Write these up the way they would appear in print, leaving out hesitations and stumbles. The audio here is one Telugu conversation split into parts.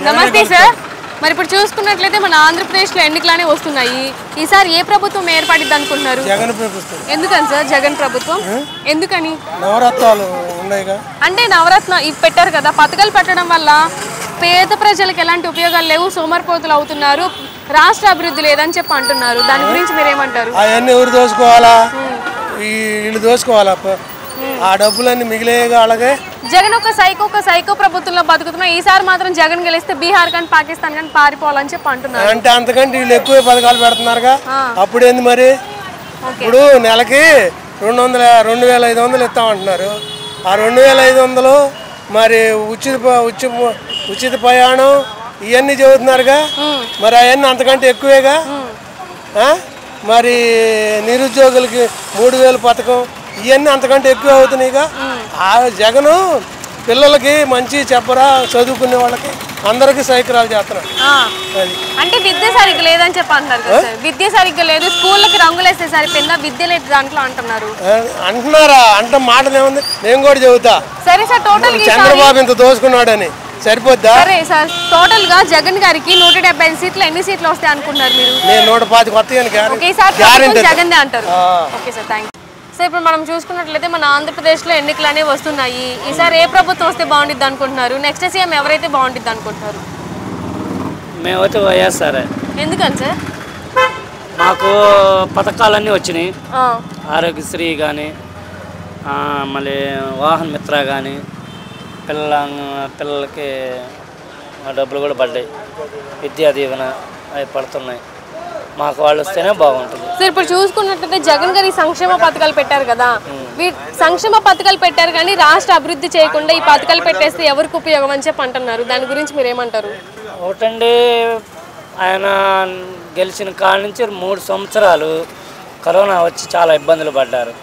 నమస్తే సార్. మరి ఇప్పుడు చూసుకున్నట్లయితే మన ఆంధ్రప్రదేశ్లో ఎన్నికలనే వస్తున్నాయి. ఈసారి ఏ ప్రభుత్వం ఏర్పడిద్ది అనుకుంటున్నారు? జగన్ ప్రభుత్వం. ఎందుకని సార్ జగన్ ప్రభుత్వం? ఎందుకని? నవరత్నాలు ఉన్నాయిగా. అంటే నవరత్న ఇవి పెట్టారు కదా, పథకాలు పెట్టడం వల్ల పేద ప్రజలకు ఎలాంటి ఉపయోగాలు లేవు, సోమరిపోతులు అవుతున్నారు, రాష్ట్ర అభివృద్ధి లేదని చెప్పి అంటున్నారు. దాని గురించి మీరేమంటారు? అవన్నీ ఎవరు దోచుకోవాలా? వీళ్ళు దోచుకోవాలా? ఆ డబ్బులన్నీ మిగిలేగా. అలాగే జగన్ ఒక సైకో ప్రభుత్వంలో బతుకుతున్నా ఈసారి మాత్రం జగన్ గెలిస్తే బీహార్ కానీ పాకిస్తాన్ కానీ పారిపోవాలని చెప్పి అంటున్నారు. అంటే అంతకంటే వీళ్ళు ఎక్కువ పథకాలు పెడుతున్నారుగా. అప్పుడేంది మరి? ఇప్పుడు నెలకి 2,500 ఇస్తామంటున్నారు. ఆ 2,500 మరి ఉచిత ప్రయాణం ఇవన్నీ చెబుతున్నారుగా. మరి అవన్నీ అంతకంటే ఎక్కువేగా. మరి నిరుద్యోగులకి 3,000 పథకం ఇవన్నీ అంతకంటే ఎక్కువ అవుతున్నాయిగా. ఆ జగను పిల్లలకి మంచి చెప్పరా, చదువుకునే వాళ్ళకి అందరికి సైకిరాలు చేస్తున్నారు. అంటే విద్య సరిగ్గా లేదని చెప్పి అంటున్నారు కదా సార్. విద్య సరిగ్గా లేదు, స్కూళ్ళకి రంగులు వేస్తే సరిపోయిందా, విద్య లేదు దాంట్లో అంటున్నారు. అంటున్నారా? అంటే మాటలు ఏముంది, నేను కూడా చెబుతా. సరే సార్, టోటల్ చంద్రబాబు ఇంత దోసుకున్నాడని సరిపోద్దా? సరే సార్, టోటల్ గా జగన్ గారికి 175 సీట్లు ఎన్ని సీట్లు వస్తాయి అనుకున్నారు మీరు? నేను 125 వస్తాయని గ్యారెంటీ జగన్ అంటారు. Okay sir, thank you. So ఇప్పుడు మనం చూసుకున్నట్లయితే మన ఆంధ్రప్రదేశ్లో ఎన్నికలు అనేవి వస్తున్నాయి. ఈసారి ఏ ప్రభుత్వం వస్తే బాగుంటుంది అనుకుంటున్నారు? నెక్స్ట్ సీఎం ఎవరైతే బాగుంటుంది అనుకుంటున్నారు? మేమైతే వైఎస్ఆర్. ఎందుకని సార్? మాకు పథకాలన్నీ వచ్చినాయి. ఆరోగ్యశ్రీ కానీ, మళ్ళీ వాహన మిత్ర కానీ, పిల్లలకి డబ్బులు కూడా పడ్డాయి. విద్యా దీవెన అవి పడుతున్నాయి. మాకు వాళ్ళు వస్తేనే బాగుంటుంది. సార్ ఇప్పుడు చూసుకున్నట్లయితే జగన్ గారి సంక్షేమ పథకాలు పెట్టారు కదా, సంక్షేమ పథకాలు పెట్టారు కానీ రాష్ట్ర అభివృద్ధి చేయకుండా ఈ పథకాలు పెట్టేస్తే ఎవరికి ఉపయోగం అని చెప్పి అంటున్నారు. దాని గురించి మీరు ఏమంటారు? ఒకటండి, ఆయన గెలిచిన కాడ నుంచి 3 సంవత్సరాలు కరోనా వచ్చి చాలా ఇబ్బందులు పడ్డారు.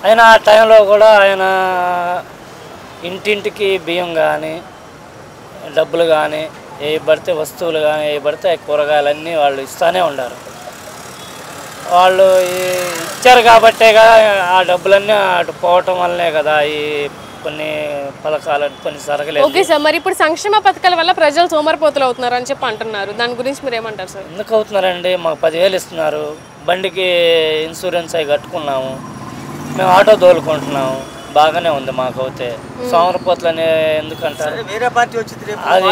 అయినా ఆ టైంలో కూడా ఆయన ఇంటింటికి బియ్యం కానీ, డబ్బులు కానీ, ఏ పడితే వస్తువులు కానీ, ఏ పడితే కూరగాయలన్నీ వాళ్ళు ఇస్తూనే ఉన్నారు. వాళ్ళు ఇచ్చారు కాబట్టేగా ఆ డబ్బులన్నీ అటు పోవటం వల్లనే కదా ఈ కొన్ని పథకాలు, కొన్ని సరకలేదు. ఓకే సార్, మరి ఇప్పుడు సంక్షేమ పథకాల వల్ల ప్రజలు సోమరిపోతులు అవుతున్నారు అని చెప్పి అంటున్నారు. దాని గురించి మీరు ఏమంటారు సార్? ఎందుకు అవుతున్నారండి? మాకు 10,000 ఇస్తున్నారు, బండికి ఇన్సూరెన్స్ అవి కట్టుకున్నాము, మేము ఆటో తోలుకుంటున్నాము, బాగానే ఉంది. మాకు అయితే సోమరిపోతులని ఎందుకంటారు? అది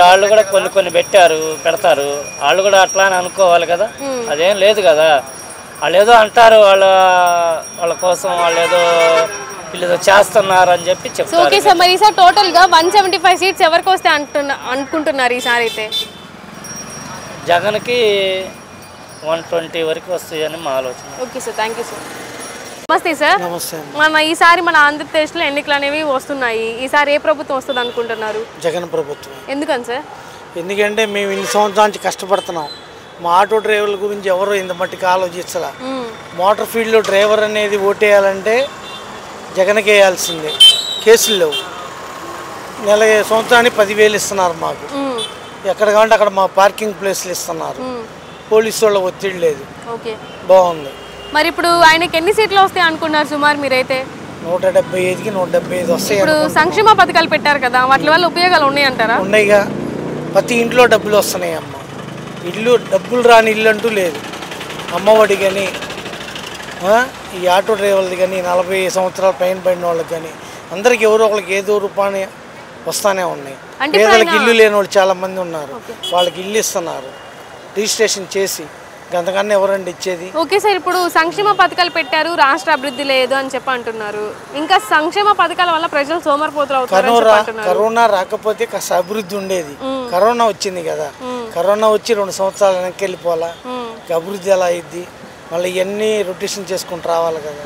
వాళ్ళు కూడా కొన్ని పెడతారు. వాళ్ళు కూడా అట్లా అని అనుకోవాలి కదా. అదేం లేదు కదా. వాళ్ళు ఏదో అంటారు, వాళ్ళ కోసం వాళ్ళు ఏదో వీళ్ళు చేస్తున్నారు అని చెప్పి చెప్తారు. ఓకే సార్, మరి ఈసారి టోటల్ గా 175 సీట్స్ ఎవరికి వస్తే అనుకుంటున్నారు ఈసారి? అయితే జగన్కి 120 వరకు వస్తాయని మా ఆలోచన. Okay sir, thank you sir. నమస్తే సార్. ఈసారి మన ఆంధ్రప్రదేశ్లో ఎన్నికలు అనేవి వస్తున్నాయి. ఈసారి ఏ ప్రభుత్వం వస్తుంది అనుకుంటున్నారు? జగన్ ప్రభుత్వం. ఎందుకని సార్? ఎందుకంటే మేము ఇన్ని సంవత్సరాల నుంచి కష్టపడుతున్నాం. మా ఆటో డ్రైవర్ల గురించి ఎవరు ఇంత మట్టికి ఆలోచించాల. మోటార్ ఫీల్డ్లో డ్రైవర్ అనేది ఓటేయాలంటే జగన్కి వేయాల్సిందే. కేసులు లేవు. సంవత్సరానికి 10,000 ఇస్తున్నారు మాకు. ఎక్కడ కావాలంటే అక్కడ మా పార్కింగ్ ప్లేస్లు ఇస్తున్నారు. పోలీసు వాళ్ళ ఒత్తిడి లేదు. బాగుంది. మరి ఇప్పుడు ఆయనకి ఎన్ని సీట్లు వస్తాయి అనుకున్నారు సుమారు మీరైతే? 175కి 175 వస్తాయి. ఇప్పుడు సంక్షేమ పథకాలు పెట్టారు కదా, వాటి వల్ల ఉపయోగాలు ఉన్నాయి అంటారా? ఉన్నాయిగా. ప్రతి ఇంట్లో డబ్బులు వస్తున్నాయి అమ్మ. డబ్బులు రాని ఇల్లు అంటూ లేదు. అమ్మఒడి కానీ, ఈ ఆటో డ్రైవర్లది కానీ, 40 సంవత్సరాల పైన పడిన వాళ్ళకి కానీ అందరికి ఎవరో ఒకరికి ఏదో రూపాయలు వస్తానే ఉన్నాయి. పేదలకు ఇల్లు లేని వాళ్ళు చాలామంది ఉన్నారు. వాళ్ళకి ఇల్లు ఇస్తున్నారు రిజిస్ట్రేషన్ చేసి. అంతకన్నా ఎవరండి ఇచ్చేది? ఓకే సార్, ఇప్పుడు సంక్షేమ పథకాలు పెట్టారు, రాష్ట్ర అభివృద్ధి లేదు అని చెప్పి అంటున్నారు. ఇంకా సంక్షేమ పథకాల వల్ల ప్రజలు సోమరిపోతులు అవుతున్నారు. కరోనా రాకపోతే కాస్త అభివృద్ధి ఉండేది. కరోనా వచ్చింది కదా. కరోనా వచ్చి 2 సంవత్సరాలు వెనక్కి వెళ్ళిపోవాలా. అభివృద్ధి ఎలా అయింది? మళ్ళీ ఇవన్నీ రొటేషన్ చేసుకుంటూ రావాలి కదా.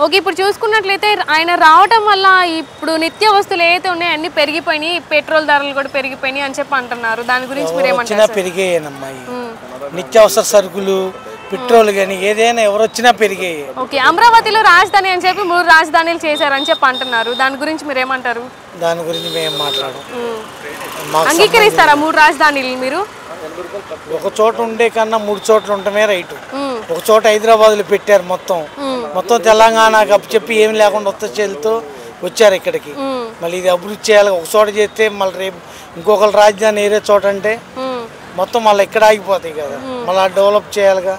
ఓకే, ఇప్పుడు చూసుకున్నట్లయితే ఆయన రావడం వల్ల ఇప్పుడు నిత్య వస్తువులు ఏదైతే ఉన్నాయో అన్ని పెరిగిపోయినాయి, పెట్రోల్ ధరలు కూడా పెరిగిపోయినాయి అని చెప్పి అంటున్నారు. దాని గురించి మీరు ఏమంటారు? పెరిగాయనమ్మాయి. నిత్యావసర సరుకులు, పెట్రోల్ కానీ ఏదైనా ఎవరు వచ్చినా పెరిగాయి. ఓకే, అమరావతిలో రాజధాని అని చెప్పి 3 రాజధానులు చేశారని చెప్పి అంటున్నారు. దాని గురించి మీరు ఏమంటారు? దాని గురించి మేము మాట్లాడం. అంగీకరిస్తారా 3 రాజధానులు మీరు? ఒక చోట ఉండే కన్నా 3 చోట్ల ఉండటమే రైట్. ఒక చోట హైదరాబాద్లో పెట్టారు. మొత్తం తెలంగాణకు అప్పు చెప్పి ఏమి లేకుండా ఉత్త చేతులతో వచ్చారు ఇక్కడికి. మళ్ళీ ఇది అభివృద్ధి చేయాలి. ఒక చోట చేస్తే మళ్ళీ రేపు ఇంకొకరు రాజధాని ఏరే చోట అంటే మొత్తం మళ్ళీ ఇక్కడ ఆగిపోతాయి కదా. మళ్ళీ డెవలప్ చేయాలిగా.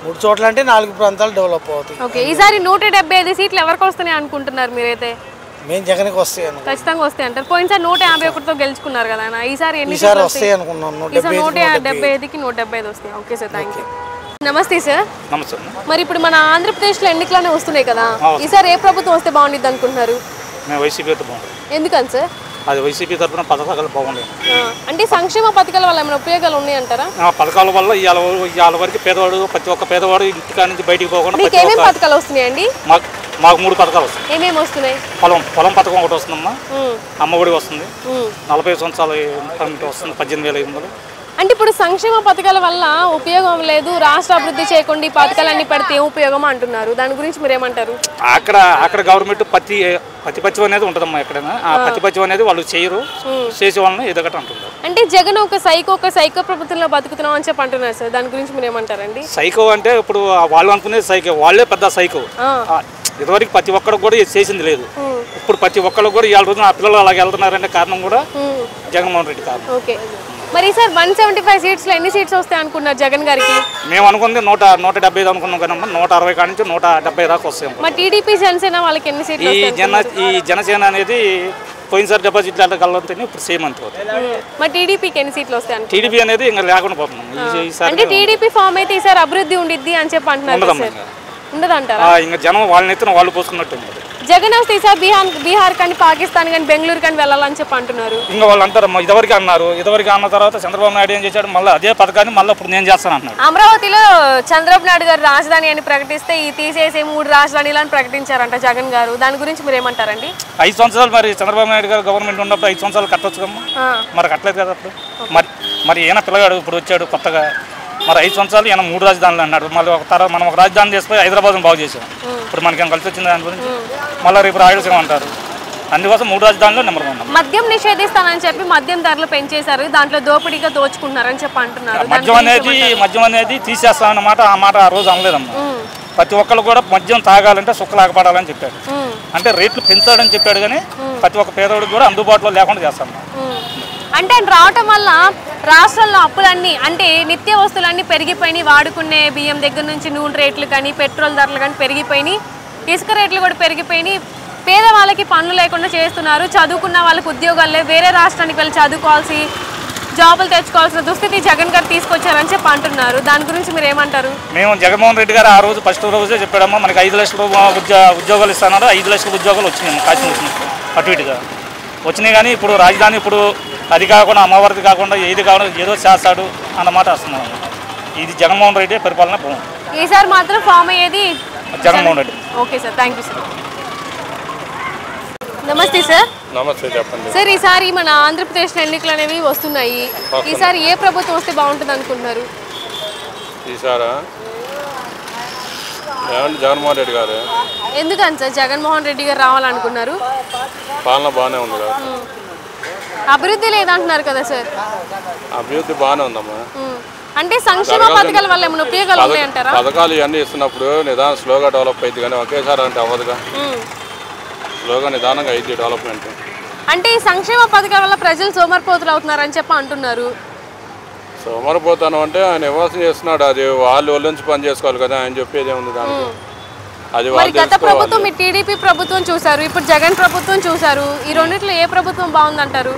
3 చోట్ల అంటే 4 ప్రాంతాలు డెవలప్ అవుతాయి. ఓకే, ఈసారి 175 సీట్లు ఎవరికి వస్తున్నాయి అనుకుంటున్నారు మీరైతే? మేము జగన్కి వస్తాయి ఖచ్చితంగా వస్తాయి అంటారు. పోయినసారి 151తో గెలుచుకున్నారు కదా, ఈసారి ఎన్ని వస్తాయి అనుకున్నాం? 175కి 175 వస్తాయి. Okay sir, thank you. నమస్తే సార్. నమస్తే. మరి ఇప్పుడు మన ఆంధ్రప్రదేశ్లో ఎన్నికలనే వస్తున్నాయి కదా, ఈసారి ఏ ప్రభుత్వం వస్తే బాగుంటుంది అనుకుంటున్నారు? మేము వైసీపీ అయితే బాగుంటుంది. ఎందుకని సార్? అది వైసీపీ తరఫున పథకాలు బాగుండేవి. అంటే సంక్షేమ పథకాల వల్ల ఏమైనా ఉపయోగాలు ఉన్నాయంటారా? పథకాల వల్ల ఇవాళ వరకు పేదవాడు, ప్రతి ఒక్క పేదవాడు ఇంటికాడ నుంచి బయటికి పోకుండా మీకు ఏమేమి పథకాలు వస్తున్నాయండి? మాకు 3 పథకాలు వస్తాయి. ఏమేమి వస్తున్నాయి? పొలం పథకం ఒకటి వస్తుందమ్మా, అమ్మఒడి వస్తుంది, 40 సంవత్సరాల వస్తుంది, 18,500. అంటే ఇప్పుడు సంక్షేమ పథకాల వల్ల ఉపయోగం లేదు, రాష్ట్ర అభివృద్ధి చేయకుండా ఈ పథకాలన్నీ పడితే ఏం ఉపయోగం అంటున్నారు, దాని గురించి మీరు ఏమంటారు? అక్కడ గవర్నమెంట్ పత్యం అనేది ఉంటుందమ్మా. ఎక్కడైనా ఆ పత్యం అనేది వాళ్ళు చేయరు, చేసే వాళ్ళని ఎదగట అంటున్నారు. అంటే జగన్ ఒక సైకో ప్రభుత్వంలో బతుకుతున్నాం అని చెప్పి అంటున్నారు సార్, దాని గురించి మీరు ఏమంటారండి? సైకో అంటే ఇప్పుడు వాళ్ళు అనుకునేది సైకో, వాళ్ళే పెద్ద సైకో. ఇదివరకు ప్రతి ఒక్కరికి కూడా చేసింది లేదు. ఇప్పుడు ప్రతి ఒక్కరికి కూడా ఇవాళ రోజున ఆ పిల్లలు అలాగే వెళ్తున్నారంటే కారణం కూడా జగన్మోహన్ రెడ్డి కారణం. ఓకే, మరి సార్ 175 సీట్స్లో ఎన్ని సీట్స్ వస్తాయి అనుకున్నారు జగన్ గారికి? మేము అనుకుంది 175 అనుకున్నాం కానీ 160 కాడి నుంచి 170 దాకా వస్తాయి. మరి టీడీపీ జనసేన వాళ్ళకి ఎన్ని సీట్లు? ఈ జనసేన అనేది పోయినసారి డిపాజిట్ కలవుతుంది, ఇప్పుడు సేమ్ అంత. మరి టీడీపీకి ఎన్ని సీట్లు వస్తాయి? టీడీపీ అనేది ఇంకా లేకుండా పోతున్నాం. అంటే టీడీపీ ఫామ్ అయితే ఈసారి అభివృద్ధి ఉండిద్ది అని చెప్పి అంటున్నారు. ఉండదంటారా? ఇంకా జనం వాళ్ళని ఎత్తున వాళ్ళు పోసుకున్నట్టు. జగన్ వస్తే ఈసారి బీహార్ కానీ పాకిస్తాన్ కానీ బెంగళూరు కానీ వెళ్ళాలని చెప్పి అంటున్నారు. ఇంకా వాళ్ళు అంటారు ఇదివరకు అన్నారు. ఇదివరకు అన్న తర్వాత చంద్రబాబు నాయుడు ఏం చేశాడు, మళ్ళీ అదే పథకాన్ని మళ్ళీ ఇప్పుడు నేను చేస్తాను అన్నాడు. అమరావతిలో చంద్రబాబు నాయుడు గారు రాజధాని అని ప్రకటిస్తే ఈ తీసేసి 3 రాజధానిలను ప్రకటించారంట జగన్ గారు, దాని గురించి మీరు ఏమంటారండి? 5 సంవత్సరాలు మరి చంద్రబాబు నాయుడు గారు గవర్నమెంట్ ఉన్నప్పుడు 5 సంవత్సరాలు కట్టొచ్చు కమ్మా, మరి కట్టలేదు కదా అప్పుడు. మరి ఈయన పిల్లగాడు ఇప్పుడు వచ్చాడు కొత్తగా, మరి 5 సంవత్సరాలు ఈయన 3 రాజధానులు అన్నాడు. మళ్ళీ మనం ఒక రాజధాని చేసుకుని హైదరాబాద్ని బాగు చేసాం. ఇప్పుడు మనకేం కలిసి వచ్చింది దాని గురించి? మళ్ళీ రేపు రాయలసీమ అంటారు. అందుకోసం 3 రాజధానులు నెంబర్ 1. మద్యం నిషేధిస్తానని చెప్పి మద్యం ధరలు పెంచేశారు, దాంట్లో దోపిడీగా దోచుకుంటున్నారని చెప్పి అంటున్నారు. మద్యం అనేది తీసేస్తామన్నమాట. ఆ మాట ఆ రోజు అనలేదమ్మా. ప్రతి ఒక్కరు కూడా మద్యం తాగాలంటే సుక్కలాగపడాలని చెప్పాడు. అంటే రేట్లు పెంచాడని చెప్పాడు, కానీ ప్రతి ఒక్క పేదవాడికి కూడా అందుబాటులో లేకుండా చేస్తాం. అంటే ఆయన రావటం వల్ల రాష్ట్రంలో అప్పులన్నీ, అంటే నిత్య వస్తువులన్నీ పెరిగిపోయినాయి. వాడుకునే బియ్యం దగ్గర నుంచి నూనె రేట్లు కానీ, పెట్రోల్ ధరలు కానీ పెరిగిపోయినాయి, ఇసుక రేట్లు కూడా పెరిగిపోయినాయి. పేదవాళ్ళకి పనులు లేకుండా చేస్తున్నారు, చదువుకున్న వాళ్ళకి ఉద్యోగాలు లేవు, వేరే రాష్ట్రానికి వెళ్ళి చదువుకోవాల్సి, జాబులు తెచ్చుకోవాల్సిన దుస్థితి జగన్ గారు తీసుకొచ్చారని చెప్పి అంటున్నారు. దాని గురించి మీరు ఏమంటారు? మేము జగన్మోహన్ రెడ్డి గారు ఆ రోజు ఫస్ట్ రోజే చెప్పాడమ్మా, మనకి 5 లక్షల ఉద్యోగాలు ఇస్తున్నారు. 5 లక్షల ఉద్యోగాలు వచ్చినాయి కాశీ వచ్చినప్పుడు, అటు ఇటుగా వచ్చినాయి. కానీ ఇప్పుడు రాజధాని ఇప్పుడు అది కాకుండా అమ్మవారిది కాకుండా ఏది కాకుండా ఏదో చేస్తాడు అన్నమాట వస్తున్నాం. ఇది జగన్మోహన్ రెడ్డి పరిపాలన బాగుంది. ఈసారి మాత్రం ఫామ్ అయ్యేది Jaganmohan Reddy. Okay sir, thank you sir. నమస్తే సార్. నమస్తే, చెప్పండి సార్. ఈసారి మన ఆంధ్రప్రదేశ్లో ఎన్నికలు అనేవి వస్తున్నాయి, ఈసారి ఏ ప్రభుత్వం వస్తే బాగుంటుంది అనుకుంటున్నారు? ఈసారా జగన్మోహన్ రెడ్డి గారు. ఎందుకని సార్ జగన్మోహన్ రెడ్డి గారు రావాలనుకున్నారు? పాలన బాగానే ఉంది కదా. అభివృద్ధి లేదంటున్నారు కదా సార్? అభివృద్ధి బాగానే ఉందమ్మా. అంటే సంక్షేమ పథకాల వల్ల ఏమైనా ఉపయోగాలు ఉన్నాయంటారా? పథకాలు ఇవన్నీ ఇస్తున్నప్పుడు నిదానం స్లోగా డెవలప్ అయింది, కానీ ఒకేసారి అంటే అవ్వదుగా. స్లోగా నిదానంగా అయింది డెవలప్మెంట్. అంటే ఈ సంక్షేమ పథకాల వల్ల ప్రజలు సోమరిపోతులు అవుతున్నారని చెప్పి అంటున్నారు. సోమరిపోతాను అంటే ఆయన ఇవ్వాల్సి చేస్తున్నాడు, అది వాళ్ళు నుంచి పని చేసుకోవాలి కదా. ఆయన చెప్పేది ఏముంది దానికి? అది గత ప్రభుత్వం మీ టీడీపీ ప్రభుత్వం చూసారు, ఇప్పుడు జగన్ ప్రభుత్వం చూసారు, ఈ రెండిట్లో ఏ ప్రభుత్వం బాగుందంటారు?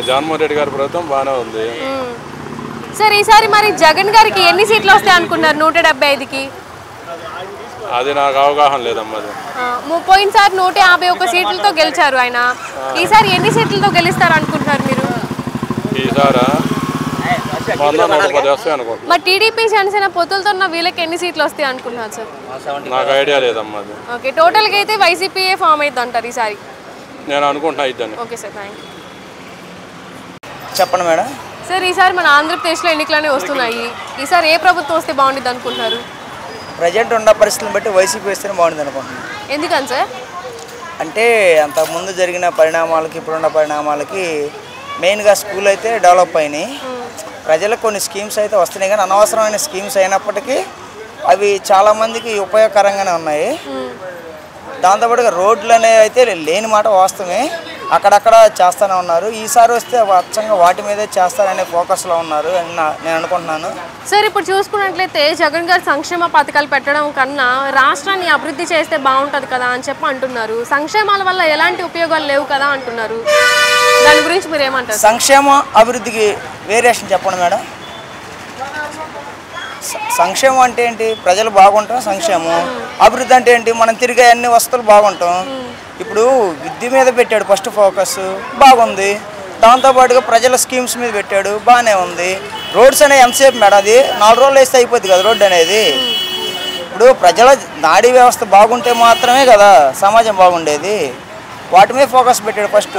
జగన్మోహన్ రెడ్డి గారి ప్రభుత్వం బాగానే ఉంది సార్. ఈసారి మరి జగన్ గారికి ఎన్ని సీట్లు వస్తాయి అనుకున్నారు 175కి? అది నాకు అవగాహన లేదమ్మా. పోయినసారి 151 సీట్లతో గెలిచారు ఆయన, ఈసారి ఎన్ని సీట్లతో గెలుస్తారు అనుకుంటున్నారు మీరు? ఈసారా 110 వస్తాయి అనుకుంటున్నాను. మరి టీడీపీ జనసేన పొత్తులతో ఉన్న వీళ్ళకి ఎన్ని సీట్లు వస్తాయి అనుకుంటున్నారు సార్? నాకు ఐడియా లేదమ్మా అది. ఓకే, టోటల్గా అయితే వైసీపీ ఫామ్ అవుతుంది అంటారు ఈసారి? నేను అనుకుంటున్నా ఇద్దని. Okay sir, thank you. చెప్పండి మేడం. సార్, ఈసారి మన ఆంధ్రప్రదేశ్లో ఎన్నికలనే వస్తున్నాయి, ఈసారి ఏ ప్రభుత్వం వస్తే బాగుంటుంది అనుకుంటున్నారు? ప్రజెంట్ ఉన్న పరిస్థితులను బట్టి వైసీపీ వస్తేనే బాగుంటుంది అనుకుంటున్నాను. ఎందుకని సార్? అంటే అంతకుముందు జరిగిన పరిణామాలకి ఇప్పుడున్న పరిణామాలకి మెయిన్గా స్కూల్ అయితే డెవలప్ అయినాయి, ప్రజలకు కొన్ని స్కీమ్స్ అయితే వస్తున్నాయి కానీ అనవసరమైన స్కీమ్స్ అయినప్పటికీ అవి చాలామందికి ఉపయోగకరంగానే ఉన్నాయి. దాంతోపాటుగా రోడ్లు అనేవి అయితే లేని మాట వాస్తవమే, అక్కడక్కడ చేస్తూనే ఉన్నారు. ఈసారి వస్తే అచ్చంగా వాటి మీదే చేస్తారనే ఫోకస్లో ఉన్నారు అని నేను అనుకుంటున్నాను. సార్ ఇప్పుడు చూసుకున్నట్లయితే జగన్ గారు సంక్షేమ పథకాలు పెట్టడం కన్నా రాష్ట్రాన్ని అభివృద్ధి చేస్తే బాగుంటుంది కదా అని చెప్పి అంటున్నారు. సంక్షేమాల వల్ల ఎలాంటి ఉపయోగాలు లేవు కదా అంటున్నారు. దాని గురించి మీరు ఏమంటారు? సంక్షేమ అభివృద్ధికి వేరియేషన్ చెప్పండి మేడం. సంక్షేమం అంటే ఏంటి? ప్రజలు బాగుంటాం సంక్షేమం. అభివృద్ధి అంటే ఏంటి? మనం తిరిగే అన్ని వస్తువులు బాగుంటాం. ఇప్పుడు విద్య మీద పెట్టాడు ఫస్ట్ ఫోకస్, బాగుంది. దాంతోపాటుగా ప్రజల స్కీమ్స్ మీద పెట్టాడు, బాగానే ఉంది. రోడ్స్ అనేవి ఎంతసేపు మేడం? అది 4 రోజులు వేస్తే అయిపోద్ది కదా రోడ్డు అనేది. ఇప్పుడు ప్రజల నాడీ వ్యవస్థ బాగుంటే మాత్రమే కదా సమాజం బాగుండేది. వాటి మీద ఫోకస్ పెట్టాడు ఫస్ట్.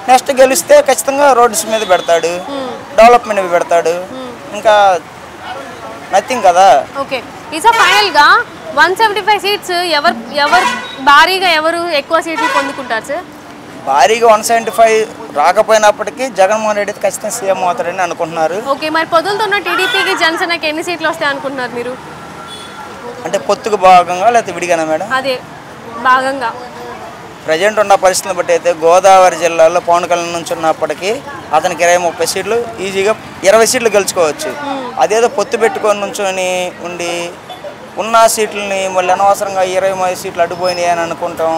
నెక్స్ట్ గెలిస్తే ఖచ్చితంగా రోడ్స్ మీద పెడతాడు, డెవలప్మెంట్ మీద పెడతాడు. ఇంకా నథింగ్ కదా. ఓకే, ఈసారి ఫైనల్గా 175 సీట్స్ ఎవరు భారీగా ఎవరు ఎక్కువ సీట్లు పొందుకుంటారు సార్? భారీగా 175 రాకపోయినప్పటికీ జగన్మోహన్ రెడ్డి ఖచ్చితంగా సీఎం అవుతారని అనుకుంటున్నారు. ఓకే, మరి పొద్దులతో ఉన్న టీడీపీకి జనసేనకి ఎన్ని సీట్లు వస్తాయి అనుకుంటున్నారు మీరు? అంటే పొత్తుకు భాగంగా లేకపోతే విడిగానా మేడం? అదే భాగంగా. ప్రజెంట్ ఉన్న పరిస్థితులను బట్టి అయితే గోదావరి జిల్లాలో పవన్ కళ్యాణ్ నుంచి ఉన్నప్పటికీ అతనికి 20-30 సీట్లు ఈజీగా 20 సీట్లు గెలుచుకోవచ్చు. అదేదో పొత్తు పెట్టుకొని నుంచొని ఉండి ఉన్న సీట్లని మళ్ళీ అనవసరంగా 20 సీట్లు అడ్డుపోయినాయి అని అనుకుంటాం.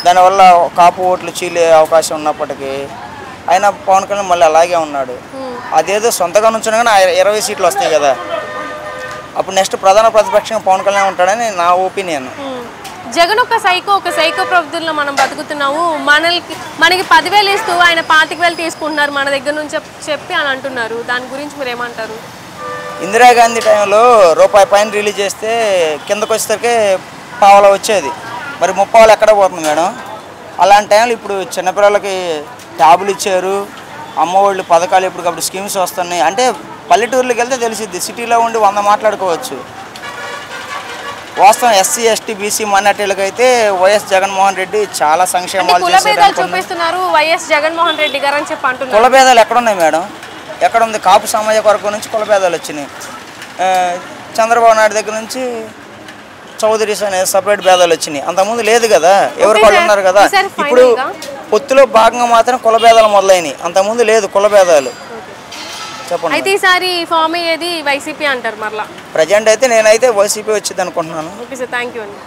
దానివల్ల కాపు ఓట్లు చీలే అవకాశం ఉన్నప్పటికీ అయినా పవన్ కళ్యాణ్ మళ్ళీ అలాగే ఉన్నాడు. అదేదో సొంతగా నుంచున్నా కానీ 20 సీట్లు వస్తాయి కదా, అప్పుడు నెక్స్ట్ ప్రధాన ప్రతిపక్షంగా పవన్ కళ్యాణ్ ఉంటాడని నా ఒపీనియన్. జగన్ ఒక సైకో ప్రభుత్వంలో మనం బతుకుతున్నాము, మనకి 10,000 ఇస్తూ ఆయన 25,000 తీసుకుంటున్నారు మన దగ్గర నుంచి చెప్పి అని అంటున్నారు. దాని గురించి మీరు ఏమంటారు? ఇందిరాగాంధీ టైంలో రూపాయి పైన రిలీజ్ చేస్తే కిందకు వచ్చేసరికి పావలా వచ్చేది. మరి 30 ఎక్కడ పోతుంది మేడం? అలాంటి టైంలో ఇప్పుడు చిన్నపిల్లలకి ట్యాబులు ఇచ్చారు, అమ్మఒళ్ళు పథకాలు ఇప్పటికప్పుడు స్కీమ్స్ వస్తున్నాయి. అంటే పల్లెటూర్లకు వెళ్తే తెలిసిద్ది, సిటీలో ఉండి 100 మాట్లాడుకోవచ్చు. వాస్తవం ఎస్సీ ఎస్టీ బీసీ మైనార్టీలకు అయితే వైఎస్ జగన్మోహన్ రెడ్డి చాలా సంక్షేమాలు చూపిస్తున్నారు. వైఎస్ జగన్మోహన్ రెడ్డి గారు అని చెప్పి అంటున్నారు. కులభేదాలు ఎక్కడున్నాయి మేడం? ఎక్కడ ఉంది? కాపు సామాజిక వర్గం నుంచి కులభేదాలు వచ్చినాయి. చంద్రబాబు నాయుడు దగ్గర నుంచి చౌదరీస్ అనే సపరేట్ భేదాలు వచ్చినాయి. అంతకుముందు లేదు కదా, ఎవరు వాళ్ళు ఉన్నారు కదా. ఇప్పుడు పొత్తులో భాగంగా మాత్రం కులభేదాలు మొదలైనవి, అంతకుముందు లేదు కులభేదాలు. చెప్పండి. అయితే ఈసారి ఫామ్ అయ్యేది వైసీపీ అంటారు మరలా? ప్రజెంట్ అయితే నేనైతే వైసీపీ వచ్చింది అనుకుంటున్నాను. ఓకే సార్, థ్యాంక్ యూ అండి.